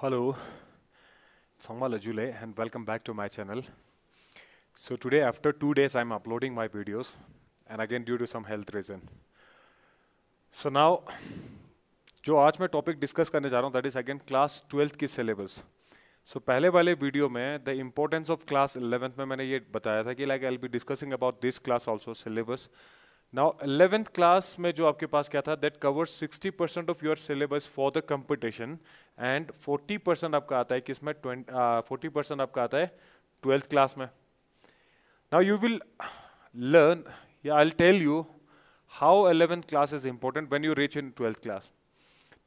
Hello, Sangmal Ajule and welcome back to my channel. So today after 2 days I'm uploading my videos and again due to some health reason. So now जो आज मैं topic discuss करने जा रहा हूँ that is again class 12th की syllabus. सो पहले वाले वीडियो में the importance of class 11th में मैंने ये बताया था कि like I will be discussing about this class also syllabus. Now 11th class में जो आपके पास क्या था that covers 60% of your syllabus for the competition and 40% आपका आता है किसमें 40% आपका आता है 12th क्लास में. नाउ यू विल लर्न या I will tell you how 11th class is important when you reach in 12th class.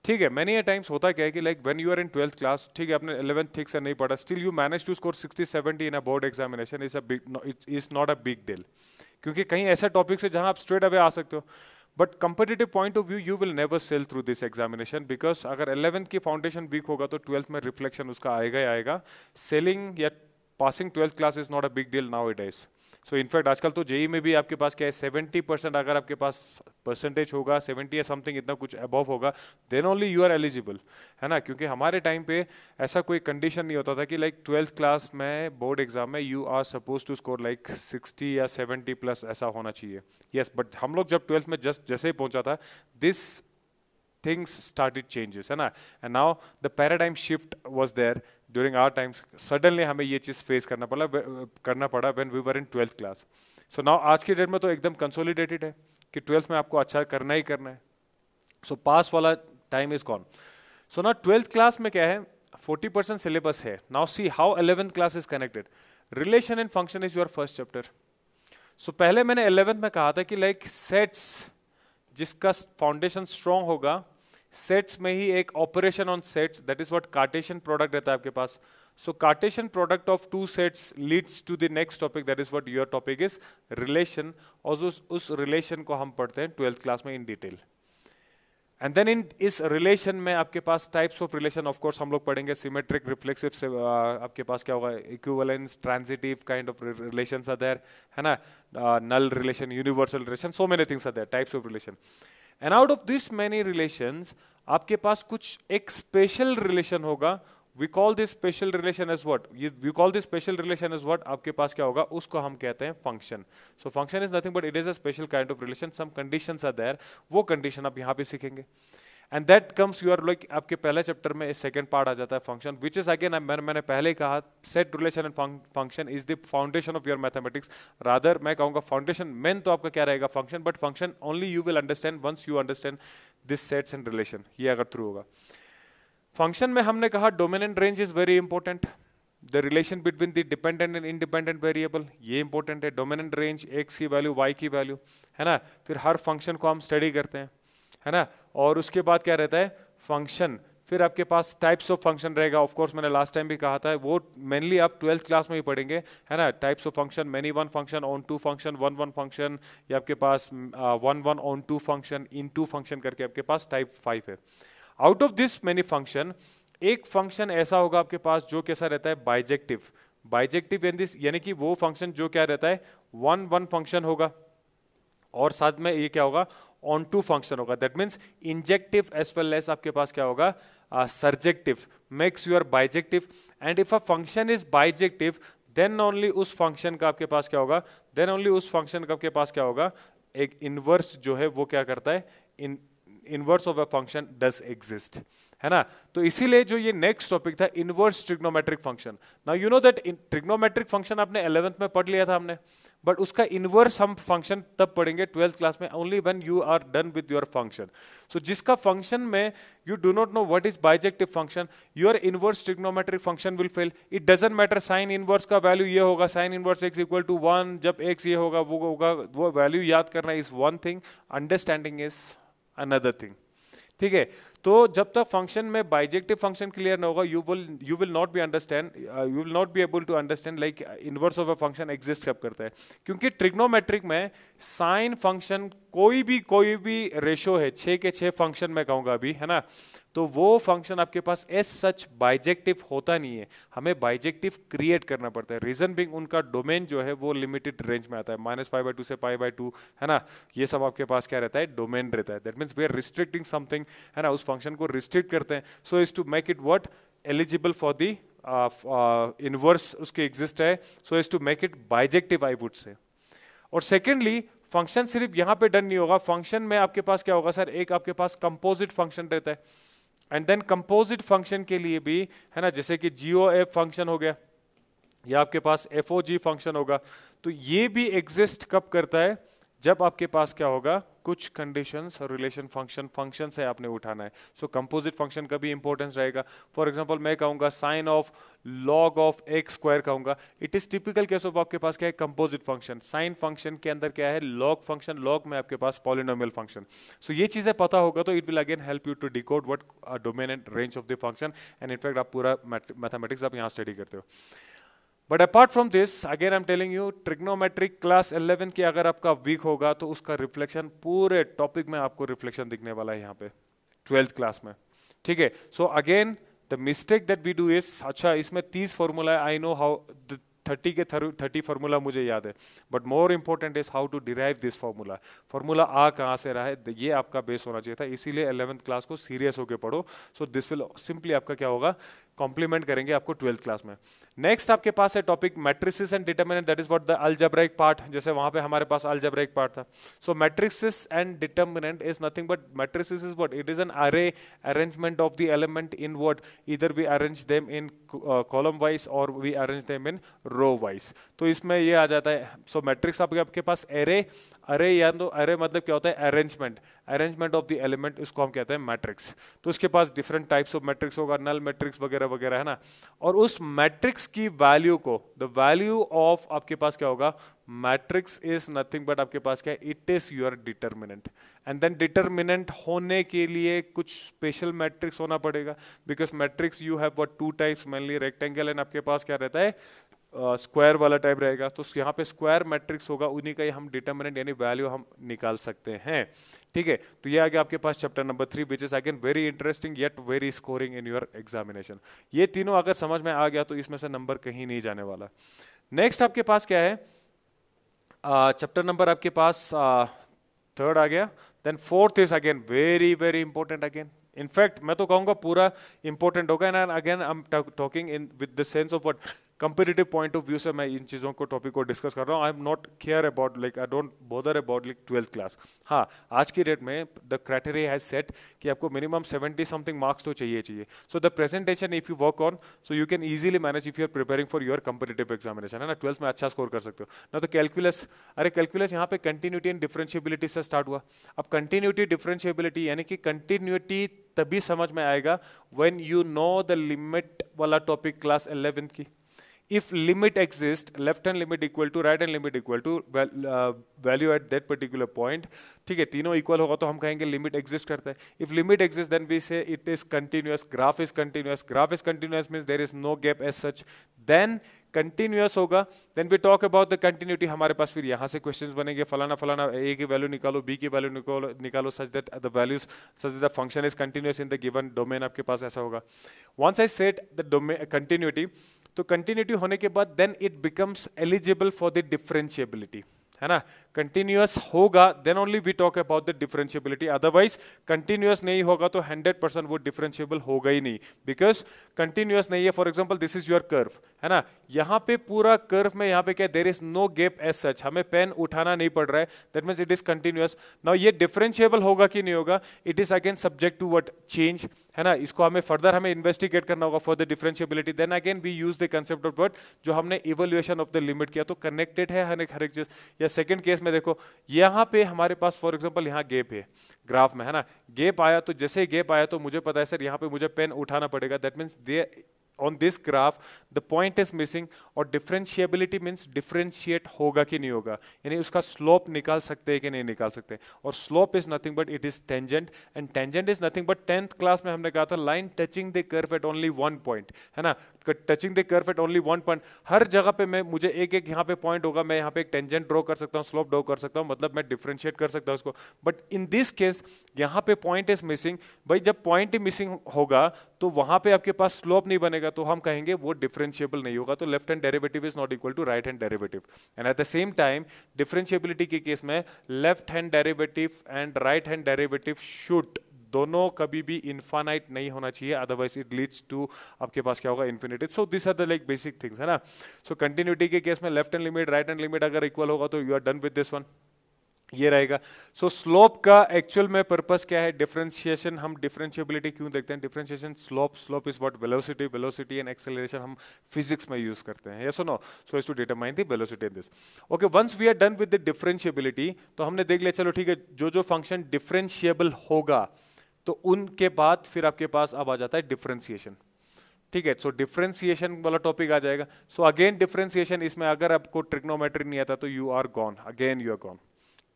ठीक है, मैनी ए टाइम्स होता क्या है कि like when you are in 12th class, ठीक है आपने 11th ठीक से नहीं पढ़ा, still you manage to score 60-70 in a board examination is not a big deal. क्योंकि कहीं ऐसा टॉपिक है जहां आप स्ट्रेट अवे आ सकते हो, but competitive point of view you will never cell through this examination because अगर 11th की फाउंडेशन वीक होगा तो 12th में रिफ्लेक्शन उसका आएगा ही आएगा. सेलिंग या passing 12th class is not a big deal now it is. So in fact आजकल तो जेई में भी आपके पास क्या है 70% अगर आपके पास परसेंटेज होगा 70 या समथिंग इतना कुछ अबव होगा then only you are eligible, है ना. क्योंकि हमारे टाइम पे ऐसा कोई कंडीशन नहीं होता था कि लाइक 12th क्लास में बोर्ड एग्जाम में you are suppose to score like 60 या 70 प्लस ऐसा होना चाहिए. यस, बट हम लोग जब 12th में जैसे ही पहुंचा था दिस things started changes, है ना. and now the paradigm shift was there during our times. suddenly हमें ये चीज फेस करना पड़ा when we were in 12th class. so now आज की डेट में तो एकदम कंसोलिडेटेड है कि 12th में आपको अच्छा करना ही करना है. so पास वाला time is gone. so now 12th class में क्या है 40% सिलेबस है. now see how 11th class is connected. Relation and function is your first chapter. so पहले मैंने 11th में कहा था कि लाइक सेट्स जिसका फाउंडेशन स्ट्रॉन्ग होगा सेट्स में ही एक operation on sets that is what Cartesian product रहता है आपके पास. So Cartesian product of two sets leads to the next topic that is what your topic is relation. और उस रिलेशन को हम पढ़ते हैं 12th क्लास में in detail. And then in इस रिलेशन में आपके पास types of relation of course हम लोग पढ़ेंगे. सिमेट्रिक, रिफ्लेक्सिव से आपके पास क्या होगा equivalence, transitive kind of relations are there, है ना. Null relation, universal relation, so many things are there, types of relation. And out of this many relations आपके पास कुछ एक स्पेशल रिलेशन होगा. We call this special relation as what, we call this special relation as what, आपके पास क्या होगा उसको हम कहते हैं function. So function is nothing but it is a special kind of relation. Some conditions are there, वो condition आप यहाँ पे सीखेंगे. And that comes your like आपके पहले चैप्टर में सेकंड पार्ट आ जाता है फंक्शन विच इज अगेन मैंने पहले ही कहा set relation and function is the foundation of your mathematics. Rather मैं कहूँगा फाउंडेशन मेन तो आपका क्या रहेगा function, but function only you will understand once you understand this sets and relation. ये अगर थ्रू होगा फंक्शन में हमने कहा domain and range is very important. The relation between the dependent and independent variable ये इंपॉर्टेंट है. Domain and range, X की value, Y की वैल्यू, है ना. फिर हर फंक्शन को हम स्टडी करते हैं, है ना. और उसके बाद क्या रहता है फंक्शन. फिर आपके पास टाइप्स ऑफ फंक्शन रहेगा. ऑफ कोर्स मैंने लास्ट टाइम भी कहा था वो मेनली आप 12th क्लास में ही पढ़ेंगे, है ना. Types of function, many one function, onto function, one one function, या आपके पास one one onto function, into function करके आपके पास टाइप 5 है. Out of this many function एक फंक्शन ऐसा होगा आपके पास जो कैसा रहता है बाइजेक्टिव. बाइजेक्टिव यानी कि वो फंक्शन जो क्या रहता है वन वन फंक्शन होगा और साथ में ये क्या होगा ऑन टू फंक्शन होगा. That means injective as well as आपके पास क्या होगा surjective makes your bijective. And if a function is bijective then only उस फंक्शन का आपके पास क्या होगा, देन ओनली उस फंक्शन का आपके पास क्या होगा एक इनवर्स जो है वो क्या करता है inverse of a function does exist, है ना. तो इसीलिए जो ये नेक्स्ट टॉपिक था inverse trigonometric function. Now you know that trigonometric function आपने 11th में पढ़ लिया था हमने, बट उसका इनवर्स हम फंक्शन तब पढ़ेंगे 12th क्लास में only when you are done with your function. So जिसका फंक्शन में you do not know what is bijective function, your inverse trigonometric function will fail. It doesn't matter sine inverse का value ये होगा, sine inverse x equal to 1, जब x ये होगा वो value याद करना is one thing, understanding is another thing. ठीक है. तो जब तक फंक्शन में बाइजेक्टिव फंक्शन क्लियर ना होगा you will not be understand, you will not be able to understand like inverse of a function exist कब करता है. क्योंकि ट्रिग्नोमेट्रिक में साइन फंक्शन कोई भी रेशो है 6 के 6 फंक्शन में कहूंगा अभी, है ना. तो वो फंक्शन आपके पास एज सच बाइजेक्टिव होता नहीं है, हमें बाइजेक्टिव क्रिएट करना पड़ता है. रीजन बिंग उनका डोमेन जो है वो लिमिटेड रेंज में आता है, -π/2 से π/2, है ना. ये सब आपके पास क्या रहता है डोमेन रहता है. That means we are restricting something, है ना. उस फंक्शन को रिस्ट्रिक्ट करते हैं so is to make it what eligible for the inverse उसके एग्जिस्ट है, so as to make it bijective I would say. और सेकेंडली फंक्शन सिर्फ यहाँ पे डन नहीं होगा, फंक्शन में आपके पास क्या होगा सर, एक आपके पास कंपोजिट फंक्शन रहता है, एंड देन कंपोजिट फंक्शन के लिए भी है ना, जैसे कि GOF फंक्शन हो गया या आपके पास FOG फंक्शन होगा, तो ये भी एग्जिस्ट कब करता है, जब आपके पास क्या होगा, कुछ कंडीशंस और रिलेशन फंक्शन से आपने उठाना है। सो कंपोजिट फंक्शन का भी इंपॉर्टेंस रहेगा। फॉर एग्जांपल मैं कहूंगा sine of log of x square कहूंगा, it is typical case of आपके पास क्या है, कंपोजिट फंक्शन। साइन फंक्शन के अंदर क्या है, लॉग फंक्शन, लॉग में आपके पास पॉलिनोमियल फंक्शन। सो ये चीजें पता होगा तो it will again help you to decode what domain and range of the function, and in fact आप पूरा मैथमेटिक्स आप यहाँ स्टडी करते हो। But apart from this again I am telling you, trigonometric class 11 की अगर आपका वीक होगा तो उसका रिफ्लेक्शन पूरे टॉपिक में आपको रिफ्लेक्शन दिखने वाला है यहाँ पे 12th क्लास में, ठीक है। So again the mistake that we do is, अच्छा इसमें 30 फॉर्मूला है, आई नो हाउ 30 के 30 फार्मूला मुझे याद है, but more important is how to derive this formula. Formula आ कहाँ से रहा है, ये आपका बेस होना चाहिए था, इसीलिए 11th क्लास को सीरियस होकर पढ़ो। सो दिस विल सिंपली आपका क्या होगा, कॉम्प्लीमेंट करेंगे आपको 12th क्लास में। नेक्स्ट आपके पास है topic matrices and determinant, that is what the algebraic part, जैसे वहां पे हमारे पास अलजेब्राइक पार्ट था। So matrices and determinant is nothing but, matrices is what, it is an अरे arrangement of the element in what, either we arrange them in column wise और we arrange them in row wise. तो इसमें ये आ जाता है। सो matrix आपके पास array, अरे या तो अरे मतलब क्या होता है, arrangement, arrangement of the element, इसको हम कहते हैं मैट्रिक्स। तो उसके पास डिफरेंट टाइप्स ऑफ मैट्रिक्स होगा, नल मैट्रिक्स वगैरह वगैरह, है ना। और उस मैट्रिक्स की वैल्यू को, द वैल्यू ऑफ आपके पास क्या होगा, मैट्रिक्स इज नथिंग बट आपके पास क्या है, it is your determinant. And then determinant होने के लिए कुछ स्पेशल मैट्रिक्स होना पड़ेगा, because matrix you have what 2 types mainly, rectangle and आपके पास क्या रहता है, स्क्वायर वाला टाइप रहेगा। तो यहाँ पे स्क्वायर मैट्रिक्स होगा, उन्हीं का ही हम डिटरमिनेंट यानी वैल्यू हम निकाल सकते हैं, ठीक है। तो ये आ गया आपके पास chapter number 3 which is again very interesting yet very scoring in your examination. ये तीनों अगर समझ में आ गया तो इसमें से नंबर कहीं नहीं जाने वाला। नेक्स्ट आपके पास क्या है, चैप्टर नंबर आपके पास 3rd आ गया। Then 4th is again very very important again, in fact मैं तो कहूंगा पूरा इंपॉर्टेंट होगा। And again I am talking in with the sense of what, competitive point of view से मैं इन चीज़ों को टॉपिक को डिस्कस कर रहा हूँ। I am not care about like, I don't bother about like 12th class. हाँ, आज की डेट में द क्राइटेरिया हैज सेट कि आपको मिनिमम 70 समथिंग मार्क्स तो चाहिए। So the presentation if you work on, so you can easily manage if you are preparing for your competitive examination, है ना। 12th में अच्छा स्कोर कर सकते हो ना। तो कैलकुलस, अरे कैलकुलस यहाँ पे कंटिन्यूटी एंड डिफरेंशिएबिलिटी से स्टार्ट हुआ। अब कंटिन्यूटी डिफरेंशिएबिलिटी यानी कि कंटिन्यूटी तभी समझ में आएगा when you know the limit वाला टॉपिक क्लास 11th की। If limit exists, left hand limit equal to right hand limit equal to value at that particular point, ठीक है, तीनों इक्वल होगा तो हम कहेंगे लिमिट एग्जिस्ट करता है। If limit exist then we say it is continuous, graph is continuous, graph is continuous means there is no gap as such, then continuous होगा। Then we talk about the continuity, हमारे पास फिर यहाँ से questions बनेंगे, फलाना फलाना ए की वैल्यू निकालो, बी की वैल्यू निकालो such that the values such that the function is continuous in the given domain, आपके पास ऐसा होगा। Once I set the domain continuity, तो कंटिन्यूटी होने के बाद then it becomes eligible for the differentiability, है ना। कंटिन्यूअस होगा then only we talk about the differentiability, otherwise continuous नहीं होगा तो 100% वो डिफरेंशिएबल होगा ही नहीं, बिकॉज कंटिन्यूअस नहीं है। For example this is your curve, है ना, यहाँ पे पूरा कर्व में यहाँ पे क्या, there is no gap as such, हमें पेन उठाना नहीं पड़ रहा है, that means it is continuous. Now ये डिफरेंशिएबल होगा कि नहीं होगा, it is again subject to what, change, है ना। इसको हमें फर्दर हमें इन्वेस्टिगेट करना होगा for the differentiability. Then again we use the concept of what, जो हमने इवोल्यूशन ऑफ द लिमिट किया, तो कनेक्टेड है हर एक चीज। या सेकंड केस में देखो, यहाँ पे हमारे पास फॉर एग्जांपल यहाँ गैप है ग्राफ में, है ना, गैप आया तो जैसे गैप आया तो मुझे पता है सर यहाँ पे मुझे पेन उठाना पड़ेगा, that means they on this graph the point is missing, और differentiability means differentiate होगा कि नहीं होगा, यानी उसका slope निकाल सकते हैं कि नहीं निकाल सकते। और slope is nothing but it is tangent, and tangent is nothing but 10th class में हमने कहा था line touching the curve at only one point, है ना, touching the curve at only one point। हर जगह पे मैं मुझे एक एक यहाँ पे point होगा, मैं यहाँ पे एक tangent draw कर सकता हूँ, slope draw कर सकता हूँ, मतलब मैं differentiate कर सकता हूँ उसको। But in this case यहाँ पे point is missing, भाई जब point ही missing होगा तो वहां पे आपके पास स्लोप नहीं बनेगा, तो हम कहेंगे वो डिफरेंशिएबल नहीं होगा, तो left hand derivative is not equal to right hand derivative. And at the same time differentiability के केस में left hand derivative and right hand derivative should दोनों कभी भी इनफाइनाइट नहीं होना चाहिए, अदरवाइज इट लीड्स टू आपके पास क्या होगा, infinity. So this are the like basic things, है ना। सो कंटिन्यूटी के केस में left hand limit right hand limit अगर इक्वल होगा तो you are done with this one, ये रहेगा। सो स्लोप का एक्चुअल में पर्पस क्या है, डिफरेंशिएशन। हम डिफरेंशिएबिलिटी क्यों देखते हैं, differentiation slope, slope is what, velocity, velocity and acceleration हम फिजिक्स में यूज करते हैं, यस और no. So is to determine the velocity in this. Okay, once we are done with the differentiability, तो हमने देख लिया, चलो ठीक है, जो जो फंक्शन डिफरेंशिएबल होगा तो उनके बाद फिर आपके पास अब आ जाता है डिफरेंशिएशन, ठीक है। सो डिफरेंशिएशन वाला टॉपिक आ जाएगा। सो अगेन डिफरेंशिएशन, इसमें अगर आपको ट्रिग्नोमेट्री नहीं आता तो you are gone, again you are gone.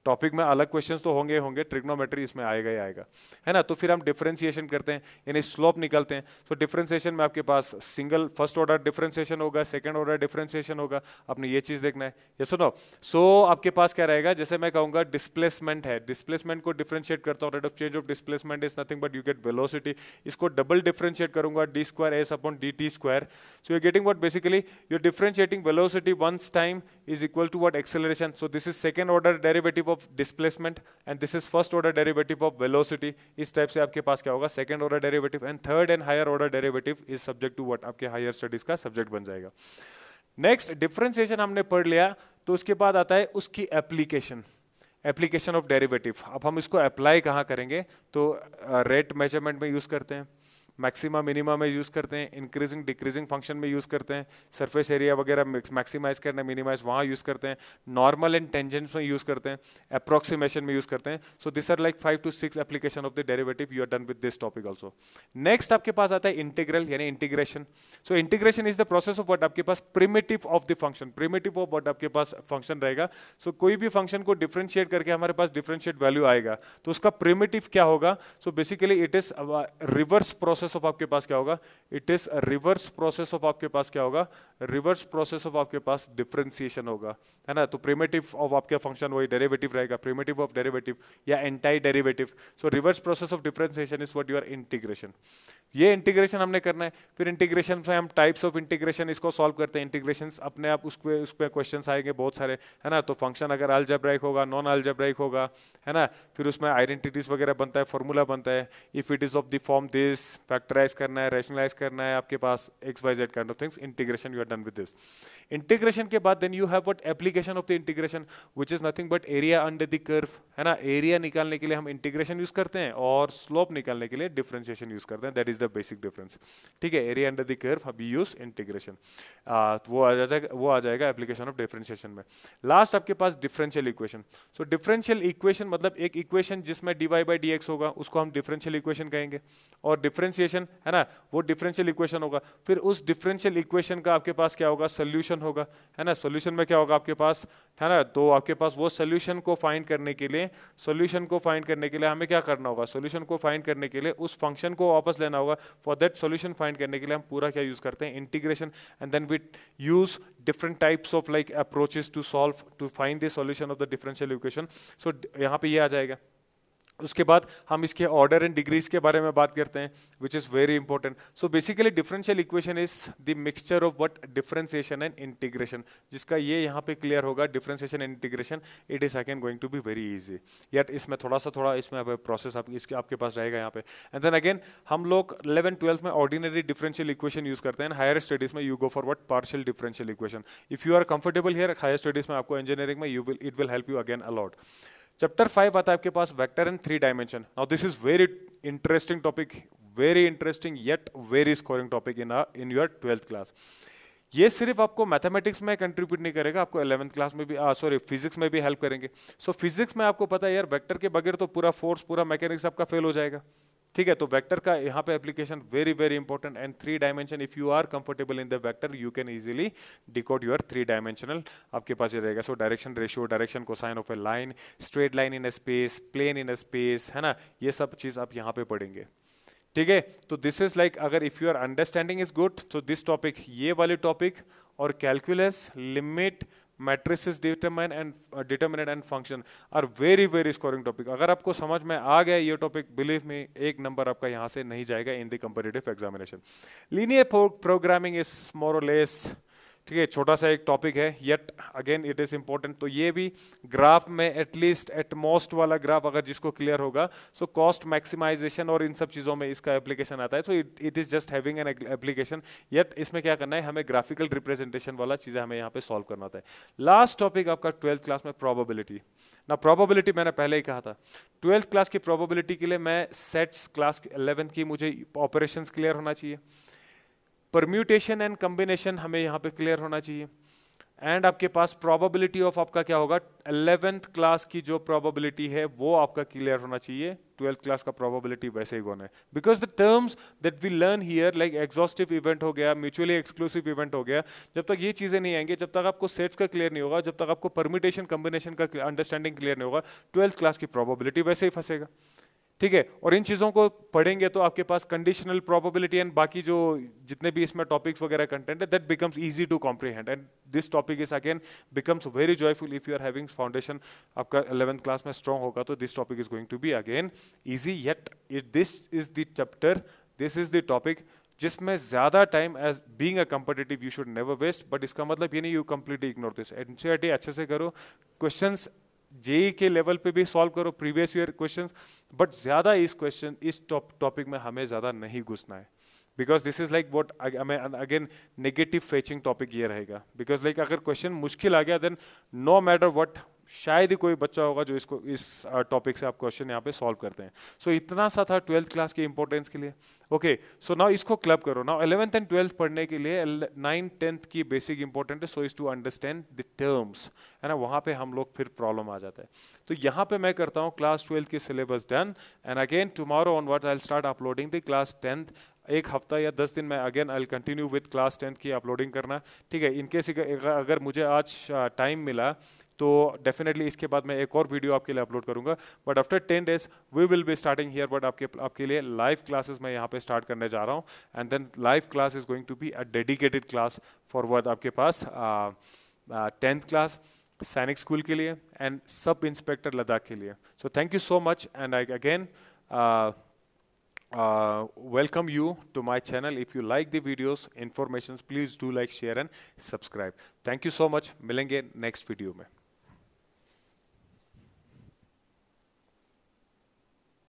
Topic में अलग क्वेश्चंस तो होंगे, ट्रिग्नोमेट्री इसमें आएगा ही आएगा, है ना। तो फिर हम डिफरेंशिएशन करते हैं, यानी स्लोप निकलते हैं। सो डिफरेंशिएशन में आपके पास सिंगल फर्स्ट ऑर्डर डिफरेंशिएशन होगा, सेकंड ऑर्डर डिफरेंशिएशन होगा, आपने ये चीज देखना है, ये सुनो। सो आपके पास क्या रहेगा, जैसे मैं कहूंगा डिस्प्लेसमेंट है, डिस्प्लेसमेंट को डिफरेंशिएट करता हूं, rate of change of displacement is nothing but you get velocity. इसको डबल डिफरेंशिएट करूंगा, D square S upon D T square. So you getting what, basically you differentiating velocity once time is equal to what, acceleration. So this is second order derivative of displacement and this is first order derivative of velocity. इस type से आपके पास क्या होगा, second order derivative, and third and higher order derivative is subject to what, आपके higher studies का subject बन जाएगा। नेक्स्ट डिफरेंशिएशन हमने पढ़ लिया, तो उसके बाद आता है उसकी एप्लीकेशन, एप्लीकेशन ऑफ डेरिवेटिव। अब हम इसको अप्लाई कहां करेंगे, तो रेट मेजरमेंट में यूज करते हैं, मैक्सिमा मिनिमा में यूज करते हैं, इंक्रीजिंग डिक्रीजिंग फंक्शन में यूज करते हैं, सरफेस एरिया वगैरह मैक्सिमाइज करना मिनिमाइज वहां यूज करते हैं, नॉर्मल एंड टेंजेंट्स में यूज करते हैं, अप्रोक्सीमेशन में यूज करते हैं। So this are like 5 to 6 application of the derivative. You are done with this topic also. Next आपके पास आता है इंटीग्रल, यानी integration. So integration is the process of what, आपके पास primitive of the function, primitive of what आपके पास function रहेगा। सो कोई भी फंक्शन को डिफरेंशिएट करके हमारे पास डिफरेंशिएट वैल्यू आएगा, तो उसका प्रिमिटिव क्या होगा। So basically it is reverse process of आपके पास क्या होगा, it is reverse process of आपके पास क्या होगा, रिवर्स प्रोसेस ऑफ आपके पास डिफरेंशिएशन होगा, है ना। तो प्रिमिटिव ऑफ आपके फंक्शन वही डेरिवेटिव रहेगा, प्रिमिटिव ऑफ डेरिवेटिव या anti derivative. So reverse process of differentiation is what your integration. ये इंटीग्रेशन हमने करना है। फिर इंटीग्रेशन से हम टाइप्स ऑफ इंटीग्रेशन इसको सॉल्व करते हैं। इंटीग्रेशन अपने आप उस पे क्वेश्चंस आएंगे बहुत सारे, है ना। तो फंक्शन अगर अलजेब्राइक होगा, नॉन अलजेब्राइक होगा, है ना, फिर उसमें आइडेंटिटीज वगैरह बनता है, फॉर्मूला बनता है, if it is of the form this, factorise करना है, रैशनलाइज करना है, आपके पास x y z kind of things. Integration you are done with this. Integration के बाद then you have what, application of the integration which is nothing but area under the curve, है ना। एरिया निकालने के लिए हम इंटीग्रेशन यूज करते हैं और स्लोप निकालने के लिए डिफरेंशिएशन यूज करते हैं। That is the basic difference, ठीक है। Area under the curve we use integration, वो आ जाएगा एप्लीकेशन ऑफ डिफरेंशिएशन में। लास्ट आपके पास differential equation. So differential equation मतलब एक इक्वेशन जिसमें dy by dx होगा, उसको हम डिफरेंशियल इक्वेशन कहेंगे। और डिफरेंशिएशन, है ना, वो डिफरेंशियल इक्वेशन होगा। फिर उस डिफरेंशियल इक्वेशन का आपके पास क्या होगा, सोल्यूशन होगा, है ना। सोल्यूशन में क्या होगा आपके पास, है ना। तो आपके पास वो सोल्यूशन को फाइंड करने के लिए, हमें क्या करना होगा, सोल्यूशन को फाइंड करने के लिए उस फंक्शन को वापस लेना होगा। फॉर दैट सोल्यूशन फाइंड करने के लिए हम पूरा क्या यूज करते हैं, integration. And then we use different types of like approaches to solve to find the solution of the differential equation. So यहाँ पे ये आ जाएगा। उसके बाद हम इसके ऑर्डर एंड डिग्रीज के बारे में बात करते हैं, which is very important. So basically differential equation is the mixture of what, differentiation and integration. जिसका ये यहाँ पे क्लियर होगा, differentiation and integration, it is again going to be very easy. Yet इसमें थोड़ा इसमें प्रोसेस आपके पास रहेगा यहाँ पे। एंड देन अगेन हम लोग 11th-12th में ऑर्डिनरी डिफरेंशियल इक्वेशन यूज करते हैं, हायर स्टडीज में you go for what, partial differential equation. If you are comfortable here, higher studies में आपको इंजीनियरिंग में it will help you again a lot. Chapter 5 आता है आपके पास vector and 3 dimension. Now this is very interesting topic, very interesting yet very scoring topic in your 12th class. ये सिर्फ आपको मैथमेटिक्स में कंट्रीब्यूट नहीं करेगा, आपको 11th क्लास में भी फिजिक्स में भी हेल्प करेंगे। सो फिजिक्स में आपको पता है यार, वेक्टर के बगैर तो पूरा फोर्स, पूरा मैकेनिक्स आपका फेल हो जाएगा, ठीक है। तो वेक्टर का यहाँ पे application very very important. And 3 dimension, if you are comfortable in the vector, you can easily decode your 3 dimensional आपके पास ये रहेगा। So direction ratio, direction cosine of a line, straight line in a space, plane in a space, है ना, ये सब चीज आप यहाँ पे पढ़ेंगे, ठीक है। तो दिस इज लाइक, अगर if your understanding is good, तो दिस टॉपिक, ये वाले टॉपिक और calculus, limit, matrices, determinant and function are very very scoring topic. अगर आपको समझ में आ गया ये टॉपिक, बिलीव मी, 1 नंबर आपका यहाँ से नहीं जाएगा in the competitive examination. Linear programming is more और लेस ठीक है, छोटा सा एक टॉपिक है, yet again it is important. तो ये भी ग्राफ में एटलीस्ट एट मोस्ट वाला ग्राफ अगर जिसको क्लियर होगा, सो कॉस्ट मैक्सिमाइजेशन और इन सब चीज़ों में इसका एप्लीकेशन आता है। So it is just having an application, yet इसमें क्या करना है, हमें ग्राफिकल रिप्रेजेंटेशन वाला चीज़ें हमें यहाँ पे सॉल्व करना होता है। लास्ट टॉपिक आपका 12th क्लास में प्रोबेबिलिटी ना। प्रोबेबिलिटी मैंने पहले ही कहा था, 12th क्लास की प्रोबेबिलिटी के लिए मैं सेट्स क्लास 11 की मुझे ऑपरेशंस क्लियर होना चाहिए, परम्यूटेशन एंड कॉम्बिनेशन हमें यहाँ पे क्लियर होना चाहिए, एंड आपके पास प्रोबेबिलिटी ऑफ आपका क्या होगा, 11th क्लास की जो प्रोबेबिलिटी है वो आपका क्लियर होना चाहिए। 12th क्लास का प्रोबेबिलिटी वैसे ही कौन है, because the terms that we learn here like exhaustive event हो गया, म्यूचुअली एक्सक्लूसिव इवेंट हो गया, जब तक ये चीजें नहीं आएंगे, जब तक आपको सेट्स का क्लियर नहीं होगा, जब तक आपको परम्यूटेशन कॉम्बिनेशन का अंडरस्टैंडिंग क्लियर नहीं होगा, 12th क्लास की प्रोबेबिलिटी वैसे ही फंसेगा। ठीक है, और इन चीज़ों को पढ़ेंगे तो आपके पास कंडीशनल प्रोबेबिलिटी एंड बाकी जो जितने भी इसमें टॉपिक्स वगैरह कंटेंट है, that becomes easy to comprehend, and this topic is again becomes very joyful if you are having foundation आपका 11th क्लास में स्ट्रॉन्ग होगा, तो this topic is going to be again easy. Yet this is the chapter, this is the topic जिसमें ज्यादा time as being a competitive you should never waste, but इसका मतलब ये नहीं you completely ignore this. NCERT अच्छे से करो, questions JEE के लेवल पे भी सॉल्व करो प्रीवियस ईयर क्वेश्चंस, बट ज्यादा इस टॉपिक में हमें ज्यादा नहीं घुसना है, because this is like what again negative fetching topic ये रहेगा, बिकॉज लाइक अगर क्वेश्चन मुश्किल आ गया देन नो मैटर व्हाट, शायद ही कोई बच्चा होगा जो इसको इस टॉपिक से आप क्वेश्चन यहाँ पे सॉल्व करते हैं। सो इतना सा था 12th क्लास की इंपॉर्टेंस के लिए। ओके, सो नाउ इसको क्लब करो। नाउ 11th एंड 12th पढ़ने के लिए 9th 10th की बेसिक इंपॉर्टेंट है, so is to understand the terms, है ना, वहाँ पे हम लोग फिर प्रॉब्लम आ जाता है। तो यहाँ पे मैं करता हूँ क्लास 12th की syllabus done, and again tomorrow onwards I will start uploading the class 10th। एक हफ्ता या 10 दिन में again I will continue with class 10th की अपलोडिंग करना। ठीक है, इनकेस अगर मुझे आज टाइम मिला तो डेफिनेटली इसके बाद मैं एक और वीडियो आपके लिए अपलोड करूंगा, but after 10 days we will be starting here, but आपके लिए लाइव क्लासेस मैं यहाँ पे स्टार्ट करने जा रहा हूँ, and then live class is going to be a dedicated class for what आपके पास 10th क्लास सैनिक स्कूल के लिए एंड सब इंस्पेक्टर लद्दाख के लिए। So thank you so much, and I again welcome you to my channel. If you like the videos, informations, please do like, share and subscribe. Thank you so much. मिलेंगे next video में.